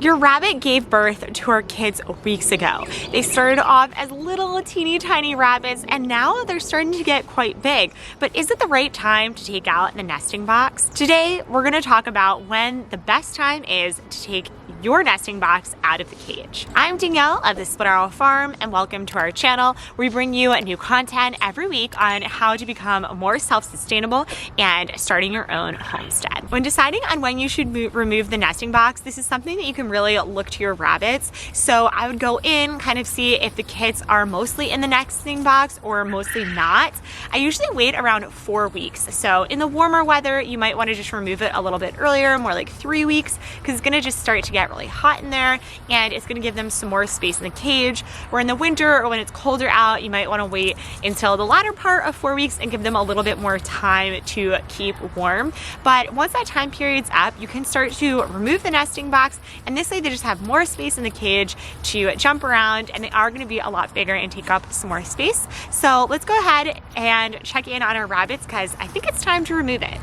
Your rabbit gave birth to our kids weeks ago. They started off as little teeny tiny rabbits and now they're starting to get quite big. But is it the right time to take out the nesting box? Today, we're gonna talk about when the best time is to take your nesting box out of the cage. I'm Danielle of the Split Arrow Farm and welcome to our channel where we bring you new content every week on how to become more self-sustainable and starting your own homestead. When deciding on when you should remove the nesting box, this is something that you can really look to your rabbits. So I would go in, kind of see if the kids are mostly in the nesting box or mostly not. I usually wait around 4 weeks. So in the warmer weather, you might want to just remove it a little bit earlier, more like 3 weeks, because it's gonna just start to get really hot in there and it's gonna give them some more space in the cage. Or in the winter or when it's colder out, you might wanna wait until the latter part of 4 weeks and give them a little bit more time to keep warm. But once that time period's up, you can start to remove the nesting box, and this way they just have more space in the cage to jump around, and they are gonna be a lot bigger and take up some more space. So let's go ahead and check in on our rabbits because I think it's time to remove it.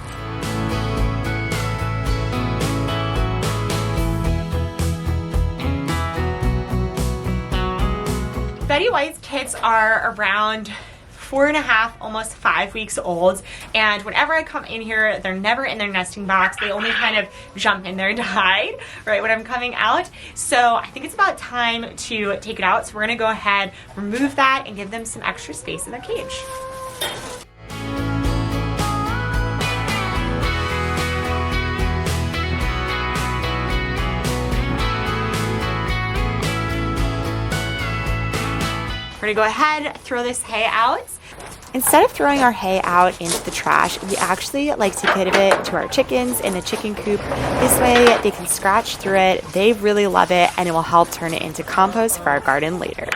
Betty White's kids are around 4.5, almost 5 weeks old, and whenever I come in here, they're never in their nesting box. They only kind of jump in there to hide right when I'm coming out. So I think it's about time to take it out. So we're gonna go ahead, remove that, and give them some extra space in their cage. We're gonna go ahead, throw this hay out. Instead of throwing our hay out into the trash, we actually like to give it to our chickens in the chicken coop. This way they can scratch through it, they really love it, and it will help turn it into compost for our garden later.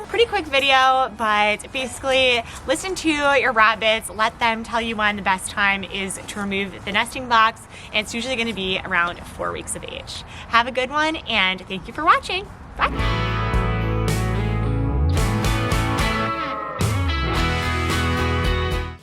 Pretty quick video, but basically listen to your rabbits, let them tell you when the best time is to remove the nesting box, and it's usually going to be around 4 weeks of age. Have a good one, and thank you for watching. Bye.